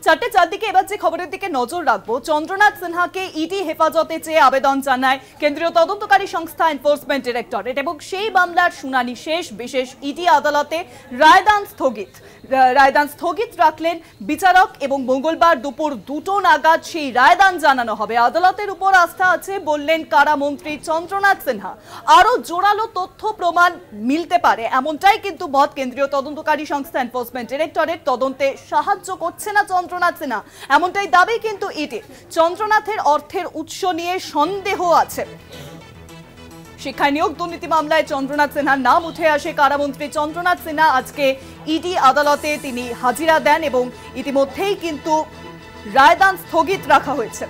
চারটে চারদিকে এবার যে খবরের দিকে নজর রাখবো, চন্দ্রনাথ সিনহাকে ইডি হেফাজতে চেয়ে আবেদন জানায় কেন্দ্রীয় তদন্তকারী সংস্থা এনফোর্সমেন্ট ডিরেক্টরেট এবং সেই মামলার শুনানি শেষ। বিশেষ ইডি আদালতে রায়দান স্থগিত রাখলেন বিচারক এবং মঙ্গলবার দুপুর 2টো নাগাদ সেই রায়দান জানানো হবে। আদালতের উপর আস্থা আছে বললেন কারামন্ত্রী চন্দ্রনাথ সিনহা। আরো জোরালো তথ্য প্রমাণ মিলতে পারে এমনটাই কিন্তু মত কেন্দ্রীয় তদন্তকারী সংস্থা এনফোর্সমেন্ট ডিরেক্টরেট। তদন্তে সাহায্য করছে না চন্দ্রনাথ সিনহা, এমনটাই দাবি কিন্তু ইডি। চন্দ্রনাথের অর্থের উৎস নিয়ে সন্দেহ আছে। শিক্ষায় নিয়োগ দুর্নীতি মামলায় চন্দ্রনাথ সিনহার নাম উঠে আসে। কারামন্ত্রী চন্দ্রনাথ সিনহা আজকে ইডি আদালতে তিনি হাজিরা দেন এবং ইতিমধ্যেই কিন্তু রায়দান স্থগিত রাখা হয়েছে।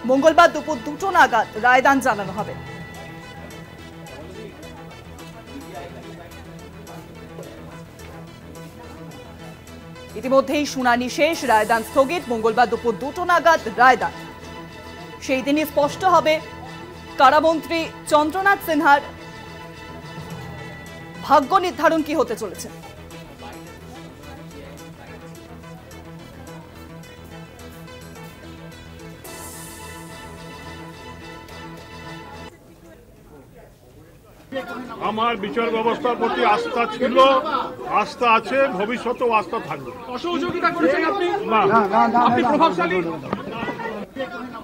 মঙ্গলবার দুপুর 2টো নাগাদ রায়দান জানানো হবে। ইতিমধ্যেই শুনানি শেষ, রায়দান স্থগিত। মঙ্গলবার দুপুর 2টো নাগাদ রায়দান। সেই দিনই স্পষ্ট হবে কারামন্ত্রী চন্দ্রনাথ সিনহার ভাগ্য নির্ধারণ কি হতে চলেছে। আমার বিচার ব্যবস্থার প্রতি আস্থা ছিল, আস্থা আছে, ভবিষ্যতেও আস্থা থাকবে। অসহযোগিতা করেছেন আপনি? না, আপনি প্রভাবশালী?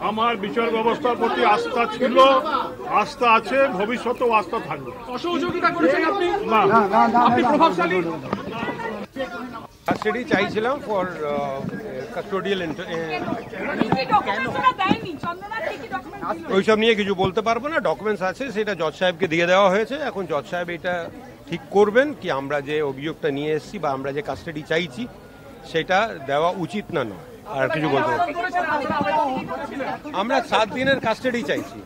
আমার বিচার ব্যবস্থার প্রতি আস্থা ছিল, আস্থা আছে, ভবিষ্যতেও আস্থা থাকবে। অসহযোগিতা করেছেন আপনি? না, আপনি প্রভাবশালী? কাস্টাডি চাইছিলাম ফর কাস্টোডিয়াল। ওইসব নিয়ে কিছু বলতে পারবো না। ডকুমেন্টস আছে, সেটা জজ সাহেবকে দিয়ে দেওয়া হয়েছে। এখন জজ সাহেব এটা ঠিক করবেন কি আমরা যে অভিযোগটা নিয়ে এসেছি বা আমরা যে কাস্টাডি চাইছি সেটা দেওয়া উচিত না নয়। আর কিছু বলতে পারবো, আমরা 7 দিনের কাস্টাডি চাইছি।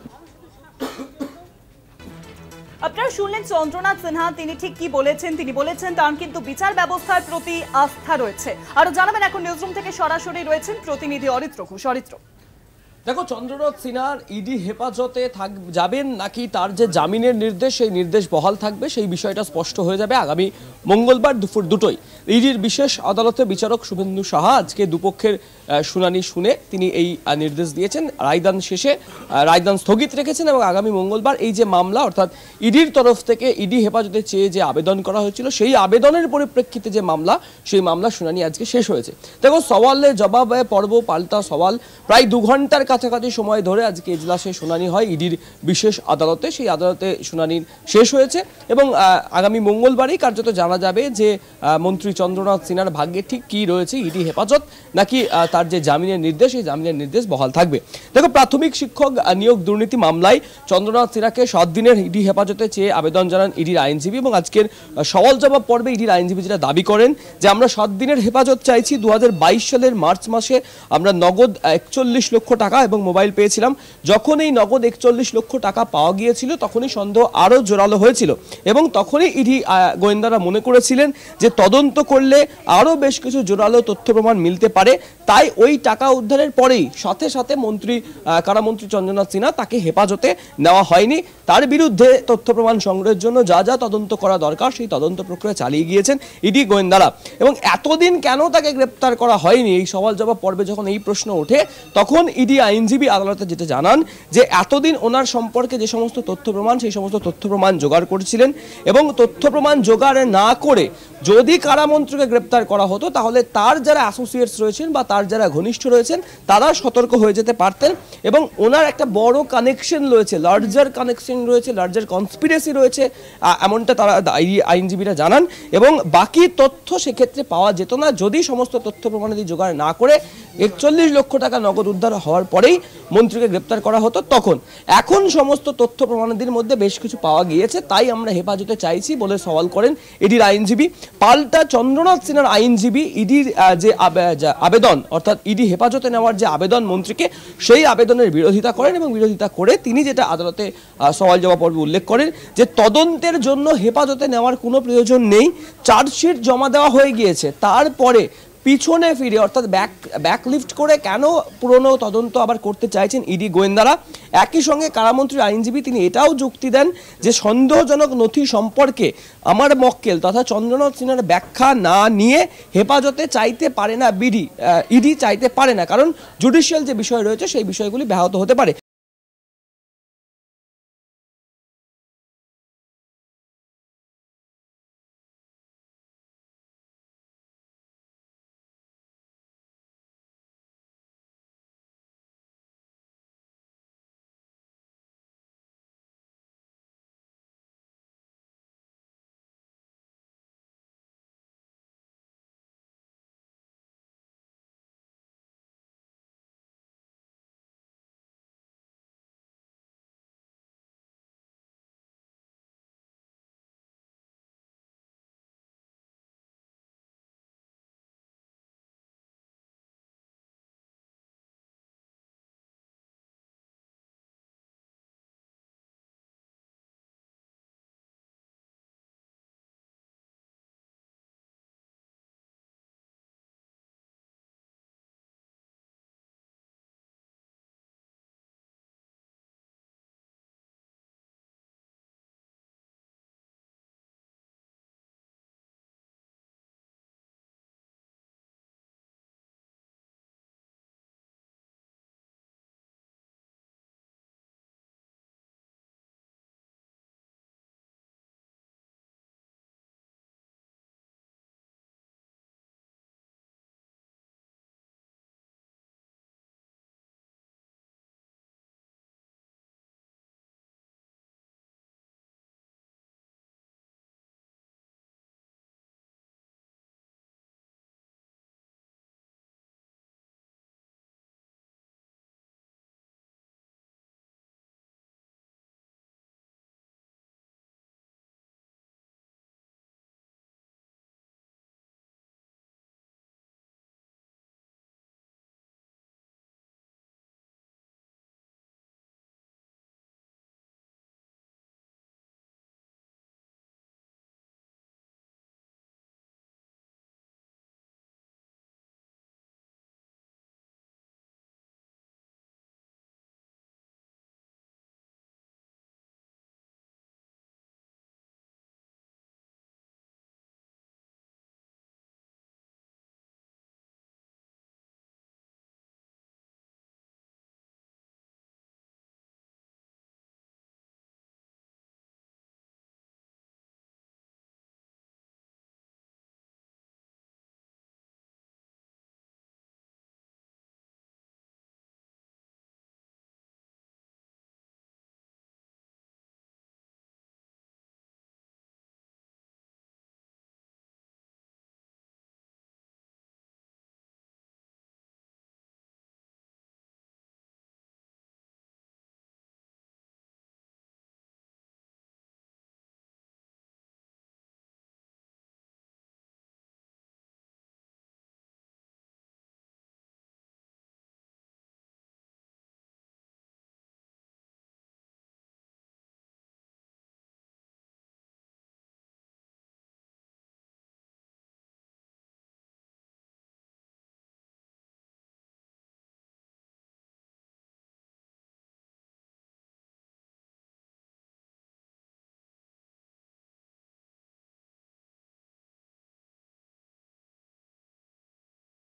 আপনারা শুনলেন চন্দ্রনাথ সিনহা তিনি ঠিক কি বলেছেন। তিনি বলেছেন তার কিন্তু বিচার ব্যবস্থার প্রতি আস্থা রয়েছে। আরো জানাবেন এখন নিউজরুম থেকে সরাসরি রয়েছেন প্রতিনিধি অরিত্র ঘোষ। অরিত্র, দেখো, চন্দ্রনাথ সিনহার ইডি হেফাজতে যাবেন নাকি তার যে জামিনের নির্দেশ সেই নির্দেশ বহাল থাকবে সেই বিষয়টা স্পষ্ট হয়ে যাবে আগামী মঙ্গলবার দুপুর 2টোয়। ইডির বিশেষ আদালতে বিচারক শুভেন্দু সাহা আজকে দুপক্ষের শুনানি শুনে তিনি এই নির্দেশ দিয়েছেন। রায়দান শেষে রায়দান স্থগিত রেখেছেন এবং আগামী মঙ্গলবার এই যে মামলা অর্থাৎ ইডির তরফ থেকে ইডি হেফাজতে চেয়ে যে আবেদন করা হয়েছিল সেই আবেদনের পরিপ্রেক্ষিতে যে মামলা, সেই মামলা শুনানি আজকে শেষ হয়েছে। দেখো, সওয়ালে জবাবে পর্ব, পাল্টা সওয়াল, প্রায় 2 ঘন্টার কাছাকাছি সময় ধরে আজকে এজলাসে শুনানি হয় ইডির বিশেষ আদালতে। সেই আদালতে শুনানির শেষ হয়েছে এবং আগামী মঙ্গলবারই কার্যত জানা যাবে যে মন্ত্রী চন্দ্রনাথ সিনহার ভাগ্যে ঠিক কি রয়েছে, ইডি হেফাজত নাকি তার যে জামিনের নির্দেশ সেই জামিনের নির্দেশ বহাল থাকবে। দেখো, প্রাথমিক শিক্ষক নিয়োগ দুর্নীতি মামলায় চন্দ্রনাথ সিনহাকে 7 দিনের ইডি হেফাজতে চেয়ে আবেদন জানান ইডির আইনজীবী এবং আজকের সওয়াল জবাব পর্বে ইডির আইনজীবী যেটা দাবি করেন যে আমরা 7 দিনের হেফাজত চাইছি। 2022 সালের মার্চ মাসে আমরা নগদ 41 লক্ষ টাকা এবং মোবাইল পেয়েছিলাম। যখন এই নগদ 41 লক্ষ টাকা পাওয়া গিয়েছিল তখনই সন্দেহ আরও জোরালো হয়েছিল এবং তখনই ইডি গোয়েন্দারা মনে করেছিলেন যে তদন্ত করলে আরও বেশ কিছু জোরালো তথ্য প্রমাণ মিলতে পারে। তাই ওই টাকা উদ্ধারের পরেই সাথে সাথে কারামন্ত্রী চন্দ্রনাথ সিনহা তাকে হেফাজতে নেওয়া হয়নি। তার বিরুদ্ধে তথ্য প্রমাণ সংগ্রহের জন্য যা যা তদন্ত করা দরকার সেই তদন্ত প্রক্রিয়া চালিয়ে গিয়েছেন ইডি গোয়েন্দারা। এবং এতদিন কেন তাকে গ্রেপ্তার করা হয়নি, এই সওয়াল জবাব পর্বে যখন এই প্রশ্ন ওঠে তখন ইডি আইনজীবী আদালতে যেটা জানান যে এতদিন ওনার সম্পর্কে যে সমস্ত তথ্য প্রমাণ সেই সমস্ত তথ্য প্রমাণ জোগাড় করেছিলেন এবং তথ্য প্রমাণ জোগাড় না করে যদি কারামন্ত্রীকে গ্রেপ্তার করা হতো তাহলে তার যারা অ্যাসোসিয়েটস রয়েছেন বা তার যারা ঘনিষ্ঠ রয়েছেন তারা সতর্ক হয়ে যেতে পারতেন এবং ওনার একটা বড় কানেকশন রয়েছে, লার্জার কানেকশন রয়েছে, লার্জার কনস্পিরেসি রয়েছে, এমনটা তারা আইনজীবীরা জানান। এবং বাকি তথ্য সেক্ষেত্রে পাওয়া যেত না যদি সমস্ত তথ্য প্রমাণাদি জোগাড় না করে 41 লক্ষ টাকা নগদ উদ্ধার হওয়ার পরেই মন্ত্রীকে গ্রেপ্তার করা হতো তখন। এখন সমস্ত তথ্য প্রমাণাদির মধ্যে বেশ কিছু পাওয়া গিয়েছে, তাই আমরা হেফাজতে চাইছি বলে সওয়াল করেন ইডির আইনজীবী। পাল্টা চন্দ্রনাথ সিনহার আইনজীবী ইডির যে আবেদন অর্থাৎ ইডি হেফাজতে নেওয়ার যে আবেদন মন্ত্রীকে, সেই আবেদনের বিরোধিতা করেন এবং বিরোধিতা করে তিনি যেটা আদালতে সওয়াল জবাব পর্বে উল্লেখ করেন যে তদন্তের জন্য হেফাজতে নেওয়ার কোনো প্রয়োজন নেই, চার্জশিট জমা দেওয়া হয়ে গিয়েছে, তারপরে পিছনে ফিরে অর্থাৎ ব্যাকলিফট করে কেন পুরনো তদন্ত আবার করতে চাইছেন ইডি গোয়েন্দারা। একই সঙ্গে কারামন্ত্রীর আইনজীবী তিনি এটাও যুক্তি দেন যে সন্দেহজনক নথি সম্পর্কে আমার মক্কেল তথা চন্দ্রনাথ সিনহার ব্যাখ্যা না নিয়ে হেফাজতে চাইতে পারে না ইডি চাইতে পারে না, কারণ জুডিশিয়াল যে বিষয় রয়েছে সেই বিষয়গুলি ব্যাহত হতে পারে।